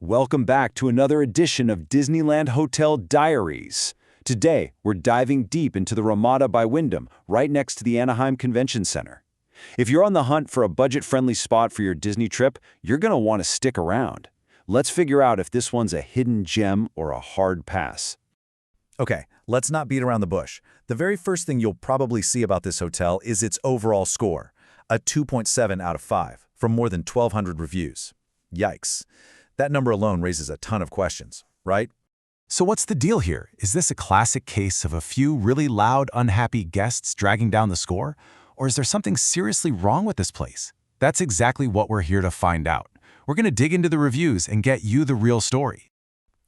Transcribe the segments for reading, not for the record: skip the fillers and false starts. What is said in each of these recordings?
Welcome back to another edition of Disneyland Hotel Diaries. Today, we're diving deep into the Ramada by Wyndham, right next to the Anaheim Convention Center. If you're on the hunt for a budget-friendly spot for your Disney trip, you're going to want to stick around. Let's figure out if this one's a hidden gem or a hard pass. Okay, let's not beat around the bush. The very first thing you'll probably see about this hotel is its overall score, a 2.7 out of 5, from more than 1,200 reviews. Yikes. That number alone raises a ton of questions, right? So what's the deal here? Is this a classic case of a few really loud, unhappy guests dragging down the score? Or is there something seriously wrong with this place? That's exactly what we're here to find out. We're going to dig into the reviews and get you the real story.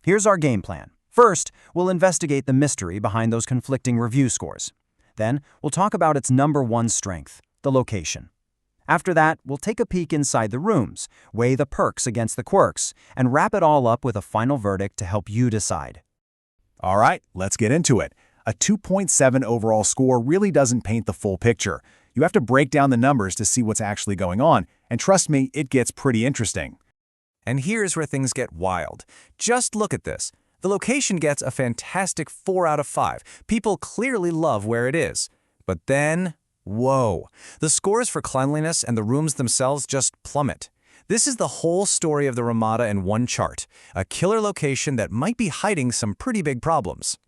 Here's our game plan. First, we'll investigate the mystery behind those conflicting review scores. Then, we'll talk about its #1 strength, the location. After that, we'll take a peek inside the rooms, weigh the perks against the quirks, and wrap it all up with a final verdict to help you decide. All right, let's get into it. A 2.7 overall score really doesn't paint the full picture. You have to break down the numbers to see what's actually going on, and trust me, it gets pretty interesting. And here's where things get wild. Just look at this. The location gets a fantastic 4 out of 5. People clearly love where it is. But then, whoa, the scores for cleanliness and the rooms themselves just plummet. This is the whole story of the Ramada in one chart, a killer location that might be hiding some pretty big problems.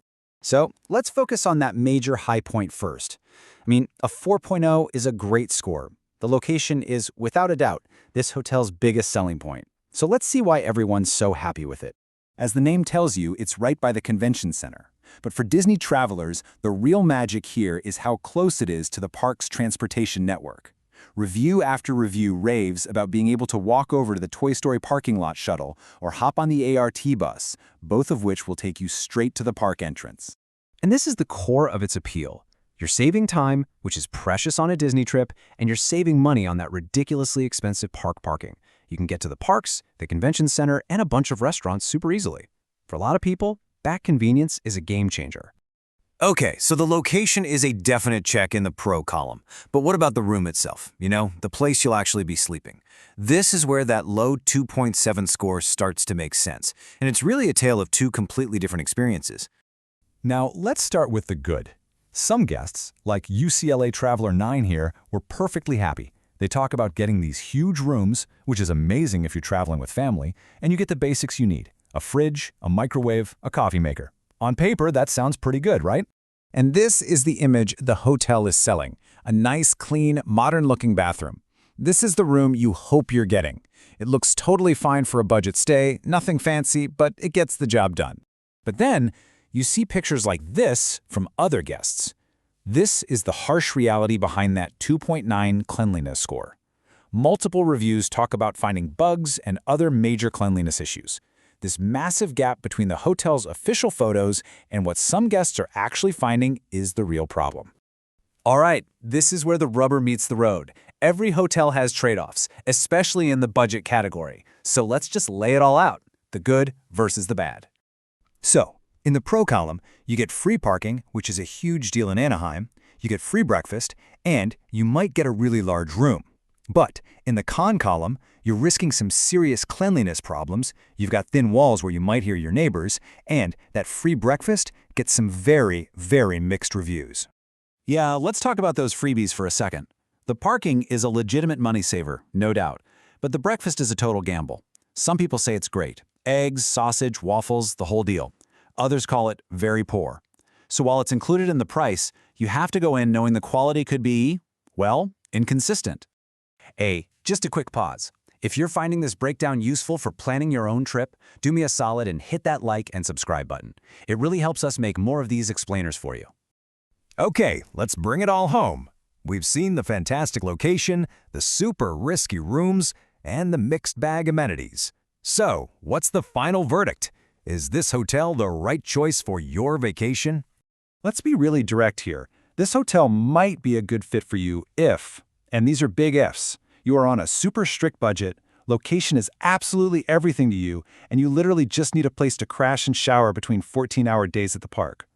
So, let's focus on that major high point first. A 4.0 is a great score. The location is, without a doubt, this hotel's biggest selling point. So let's see why everyone's so happy with it. As the name tells you, it's right by the convention center. But for Disney travelers, the real magic here is how close it is to the park's transportation network. Review after review raves about being able to walk over to the Toy Story parking lot shuttle or hop on the ART bus, both of which will take you straight to the park entrance. And this is the core of its appeal. You're saving time, which is precious on a Disney trip, and you're saving money on that ridiculously expensive park parking. You can get to the parks, the convention center, and a bunch of restaurants super easily. For a lot of people, that convenience is a game changer. Okay, so the location is a definite check in the pro column. But what about the room itself? The place you'll actually be sleeping. This is where that low 2.7 score starts to make sense. And it's really a tale of two completely different experiences. Now, let's start with the good. Some guests, like UCLA Traveler 9 here, were perfectly happy. They talk about getting these huge rooms, which is amazing if you're traveling with family, and you get the basics you need: a fridge, a microwave, a coffee maker. On paper, that sounds pretty good, right? And this is the image the hotel is selling: a nice, clean, modern-looking bathroom. This is the room you hope you're getting. It looks totally fine for a budget stay, nothing fancy, but it gets the job done. But then, you see pictures like this from other guests. This is the harsh reality behind that 2.9 cleanliness score. Multiple reviews talk about finding bugs and other major cleanliness issues. This massive gap between the hotel's official photos and what some guests are actually finding is the real problem. All right, this is where the rubber meets the road. Every hotel has trade-offs, especially in the budget category. So let's just lay it all out: the good versus the bad. So, in the pro column, you get free parking, which is a huge deal in Anaheim, you get free breakfast, and you might get a really large room. But in the con column, you're risking some serious cleanliness problems, you've got thin walls where you might hear your neighbors, and that free breakfast gets some very, very mixed reviews. Yeah, let's talk about those freebies for a second. The parking is a legitimate money saver, no doubt, but the breakfast is a total gamble. Some people say it's great: eggs, sausage, waffles, the whole deal. Others call it very poor. So while it's included in the price, you have to go in knowing the quality could be, well, inconsistent. Just a quick pause. If you're finding this breakdown useful for planning your own trip, do me a solid and hit that like and subscribe button. It really helps us make more of these explainers for you. Okay, let's bring it all home. We've seen the fantastic location, the super risky rooms, and the mixed bag amenities. So, what's the final verdict? Is this hotel the right choice for your vacation? Let's be really direct here. This hotel might be a good fit for you if, and these are big ifs, you are on a super strict budget, location is absolutely everything to you, and you literally just need a place to crash and shower between 14-hour days at the park.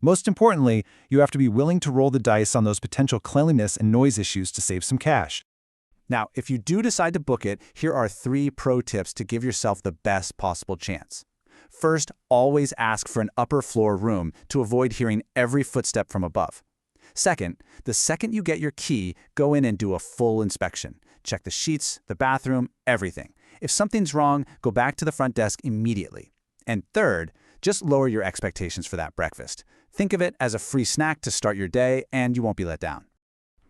Most importantly, you have to be willing to roll the dice on those potential cleanliness and noise issues to save some cash. Now, if you do decide to book it, here are 3 pro tips to give yourself the best possible chance. First, always ask for an upper floor room to avoid hearing every footstep from above. Second, the second you get your key, go in and do a full inspection. Check the sheets, the bathroom, everything. If something's wrong, go back to the front desk immediately. And third, just lower your expectations for that breakfast. Think of it as a free snack to start your day, and you won't be let down.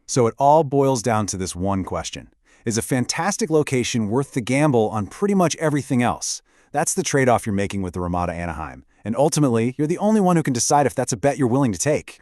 So it all boils down to this one question. Is a fantastic location worth the gamble on pretty much everything else? That's the trade-off you're making with the Ramada Anaheim. And ultimately, you're the only one who can decide if that's a bet you're willing to take.